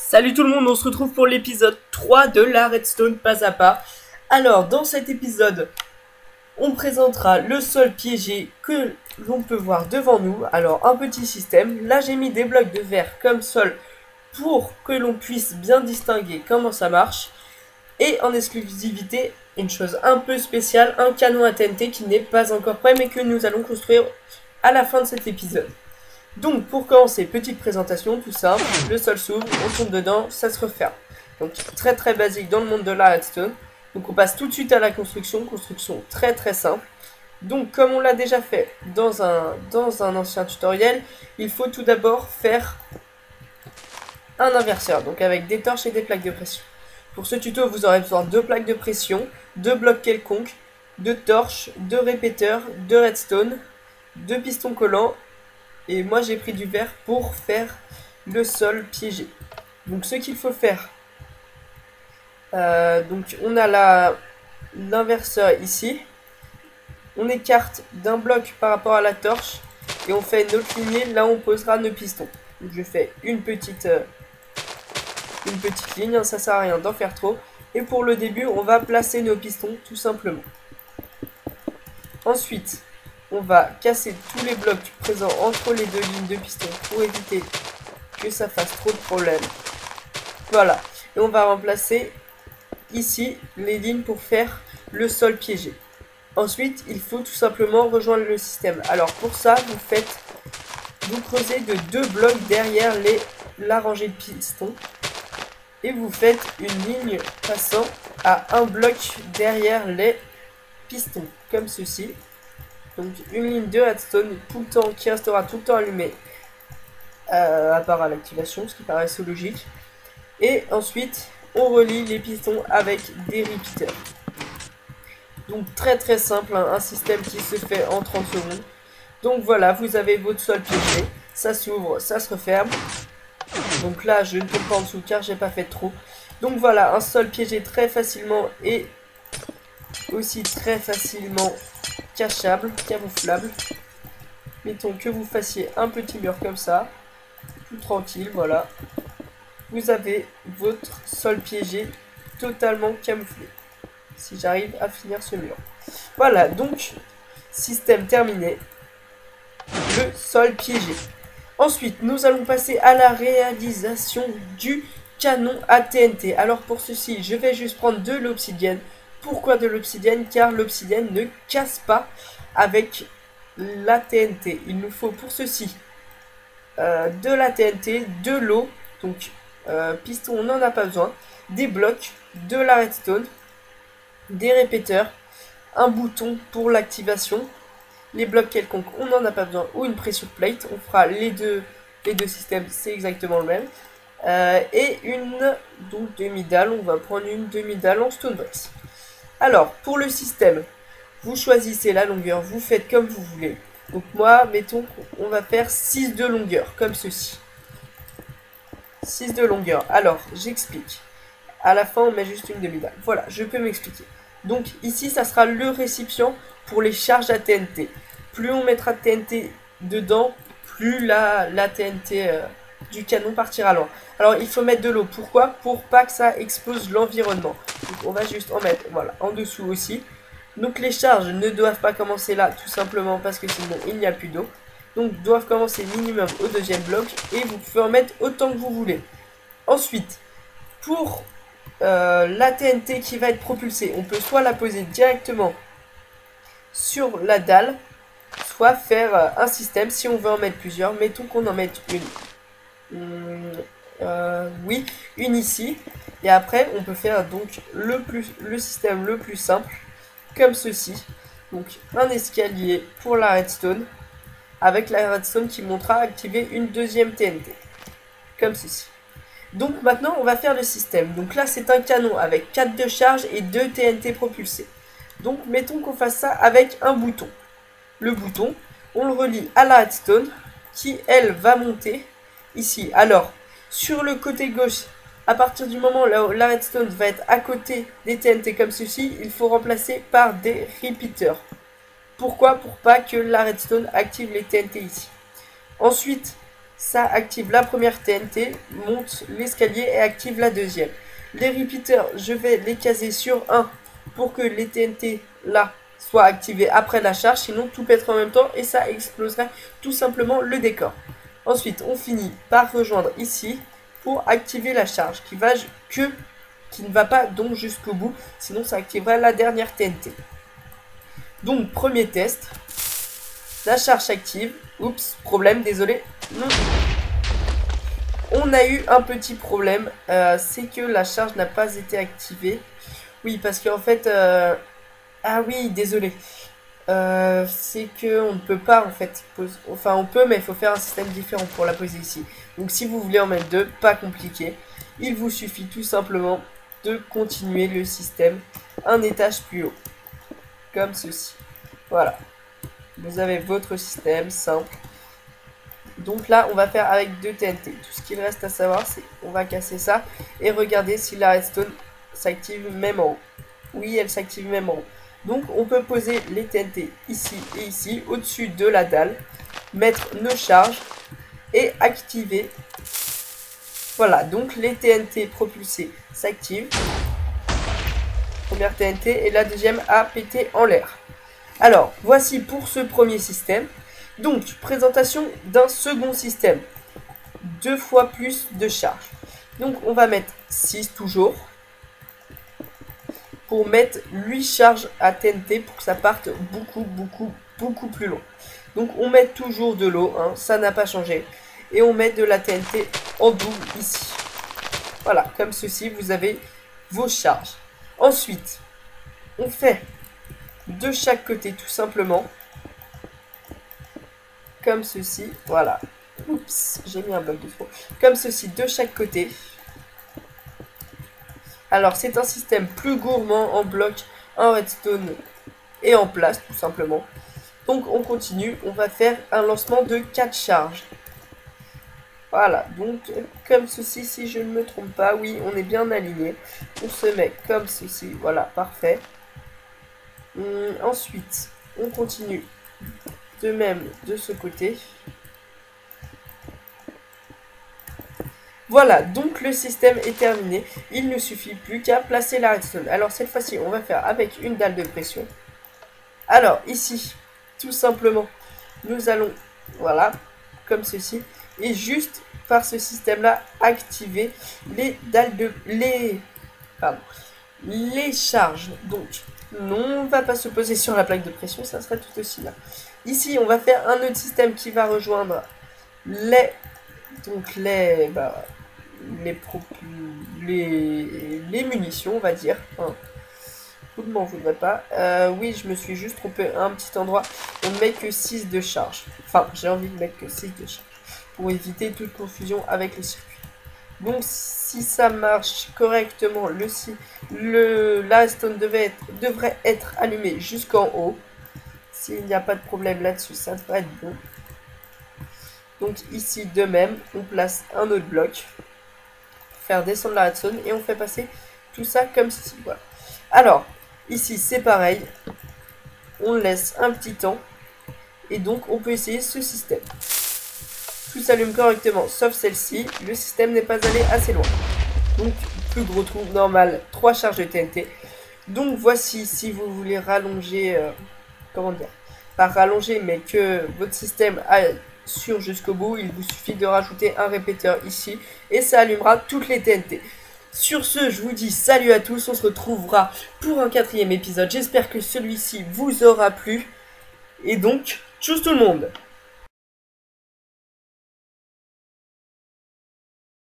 Salut tout le monde, on se retrouve pour l'épisode 3 de la Redstone pas à pas. Alors, dans cet épisode, on présentera le sol piégé que l'on peut voir devant nous. Alors, un petit système. Là, j'ai mis des blocs de verre comme sol pour que l'on puisse bien distinguer comment ça marche. Et en exclusivité, une chose un peu spéciale, un canon à TNT qui n'est pas encore prêt mais que nous allons construire à la fin de cet épisode. Donc pour commencer, petite présentation, tout simple, le sol s'ouvre, on tombe dedans, ça se referme. Donc très basique dans le monde de la redstone. Donc on passe tout de suite à la construction très simple. Donc comme on l'a déjà fait dans un ancien tutoriel, il faut tout d'abord faire un inverseur, donc avec des torches et des plaques de pression. Pour ce tuto, vous aurez besoin de plaques de pression, de blocs quelconques, de torches, de répéteurs, de redstone, de pistons collants. Et moi j'ai pris du verre pour faire le sol piégé. Donc ce qu'il faut faire, donc on a l'inverseur ici. On écarte d'un bloc par rapport à la torche et on fait une autre lignée là où on posera nos pistons. Donc je fais une petite ligne, hein, ça sert à rien d'en faire trop. Et pour le début on va placer nos pistons tout simplement. Ensuite on va casser tous les blocs présents entre les deux lignes de pistons pour éviter que ça fasse trop de problèmes. Voilà. Et on va remplacer ici les lignes pour faire le sol piégé. Ensuite, il faut tout simplement rejoindre le système. Alors pour ça, vous creusez de 2 blocs derrière la rangée de pistons. Et vous faites une ligne passant à un bloc derrière les pistons, comme ceci. Donc une ligne de redstone tout le temps qui restera tout le temps allumée à part à l'activation, ce qui paraît assez logique. Et ensuite on relie les pistons avec des repeaters. Donc très simple, hein, un système qui se fait en 30 secondes. Donc voilà, vous avez votre sol piégé, ça s'ouvre, ça se referme. Donc là je ne tombe pas en dessous car j'ai pas fait de trou. Donc voilà, un sol piégé très facilement et aussi très facilement cachable, camouflable. Mettons que vous fassiez un petit mur comme ça, tout tranquille, voilà. Vous avez votre sol piégé totalement camouflé. Si j'arrive à finir ce mur. Voilà, donc, système terminé. Le sol piégé. Ensuite, nous allons passer à la réalisation du canon à TNT. Alors pour ceci, je vais juste prendre de l'obsidienne. Pourquoi de l'obsidienne? Car l'obsidienne ne casse pas avec la TNT. Il nous faut pour ceci de la TNT, de l'eau, donc piston on n'en a pas besoin, des blocs, de la redstone, des répéteurs, un bouton pour l'activation, les blocs quelconques on n'en a pas besoin, ou une pressure plate, on fera les deux systèmes, c'est exactement le même. Et une demi-dalle, on va prendre une demi-dalle en stonebox. Alors, pour le système, vous choisissez la longueur, vous faites comme vous voulez. Donc moi, mettons, on va faire 6 de longueur, comme ceci. 6 de longueur. Alors, j'explique. À la fin, on met juste une demi-dalle. Voilà, je peux m'expliquer. Donc ici, ça sera le récipient pour les charges à TNT. Plus on mettra de TNT dedans, plus la TNT du canon partira loin. Alors il faut mettre de l'eau. Pourquoi? Pour pas que ça explose l'environnement. Donc on va juste en mettre, voilà, en dessous aussi. Donc les charges ne doivent pas commencer là, tout simplement parce que sinon il n'y a plus d'eau. Donc doivent commencer minimum au deuxième bloc et vous pouvez en mettre autant que vous voulez. Ensuite, pour la TNT qui va être propulsée, on peut soit la poser directement sur la dalle, soit faire un système si on veut en mettre plusieurs. Mettons qu'on en mette une. Oui, une ici. Et après, on peut faire donc le système le plus simple, comme ceci. Donc un escalier pour la redstone, avec la redstone qui montera activer une deuxième TNT, comme ceci. Donc maintenant on va faire le système. Donc là c'est un canon avec 4 de charge et 2 TNT propulsés. Donc mettons qu'on fasse ça avec un bouton. Le bouton, on le relie à la redstone qui elle va monter ici. Alors sur le côté gauche, à partir du moment où la redstone va être à côté des TNT comme ceci, il faut remplacer par des repeaters. Pourquoi? Pour pas que la redstone active les TNT ici. Ensuite, Ça active la première TNT, monte l'escalier et active la deuxième. Les repeaters, je vais les caser sur 1 pour que les TNT là soient activés après la charge, sinon tout pèterait en même temps et ça exploserait tout simplement le décor. Ensuite, on finit par rejoindre ici pour activer la charge qui ne va pas donc jusqu'au bout, sinon ça activerait la dernière TNT. Donc, premier test, la charge s'active. Oups, problème, désolé. Non. On a eu un petit problème, c'est que la charge n'a pas été activée. Oui, parce qu'en fait... Ah oui, désolé. C'est que on ne peut pas en fait poser... Enfin, on peut, mais il faut faire un système différent pour la poser ici. Donc si vous voulez en mettre deux, pas compliqué. Il vous suffit tout simplement de continuer le système un étage plus haut. Comme ceci. Voilà. Vous avez votre système simple. Donc là, on va faire avec 2 TNT. Tout ce qu'il reste à savoir, c'est on va casser ça et regarder si la redstone s'active même en haut. Oui, elle s'active même en haut. Donc, on peut poser les TNT ici et ici, au-dessus de la dalle, mettre nos charges et activer. Voilà, donc les TNT propulsés s'activent. Première TNT et la deuxième a pété en l'air. Alors, voici pour ce premier système. Donc, présentation d'un second système. 2 fois plus de charge. Donc, on va mettre 6 toujours. Pour mettre 8 charges à TNT pour que ça parte beaucoup plus long. Donc, on met toujours de l'eau, hein, ça n'a pas changé. Et on met de la TNT en double ici. Voilà, comme ceci, vous avez vos charges. Ensuite, on fait de chaque côté tout simplement. Comme ceci, voilà. Oups, j'ai mis un bloc de trop. Comme ceci, de chaque côté. Alors, c'est un système plus gourmand en bloc, en redstone et en place, tout simplement. Donc, on continue. On va faire un lancement de 4 charges. Voilà, donc, comme ceci, si je ne me trompe pas. Oui, on est bien aligné. On se met comme ceci. Voilà, parfait. Ensuite, on continue. De même de ce côté. Voilà, donc le système est terminé. Il ne suffit plus qu'à placer la redstone. Alors cette fois-ci, on va faire avec une dalle de pression. Alors ici, tout simplement, nous allons, voilà, comme ceci. Et juste par ce système-là, activer les dalles de... les charges. Donc, non, on ne va pas se poser sur la plaque de pression, ça sera tout aussi là. Ici, on va faire un autre système qui va rejoindre les munitions, on va dire. Enfin, vous ne m'en voudrez pas. Oui, je me suis juste trompé à un petit endroit. On ne met que 6 de charge. Enfin, j'ai envie de mettre que 6 de charge. Pour éviter toute confusion avec le circuit. Donc, si ça marche correctement, la redstone devrait être allumée jusqu'en haut. S'il n'y a pas de problème là-dessus, ça devrait être bon. Donc ici, de même, on place un autre bloc. Faire descendre la redstone et on fait passer tout ça comme ceci. Voilà. Alors, ici, c'est pareil. On laisse un petit temps. Et donc, on peut essayer ce système. Tout s'allume correctement, sauf celle-ci. Le système n'est pas allé assez loin. Donc, plus gros trou, normal, 3 charges de TNT. Donc, voici, si vous voulez rallonger... comment dire, pas rallonger, mais que votre système assure jusqu'au bout, il vous suffit de rajouter un répéteur ici et ça allumera toutes les TNT. Sur ce, je vous dis salut à tous, on se retrouvera pour un 4e épisode. J'espère que celui-ci vous aura plu. Et donc, tchuss tout le monde!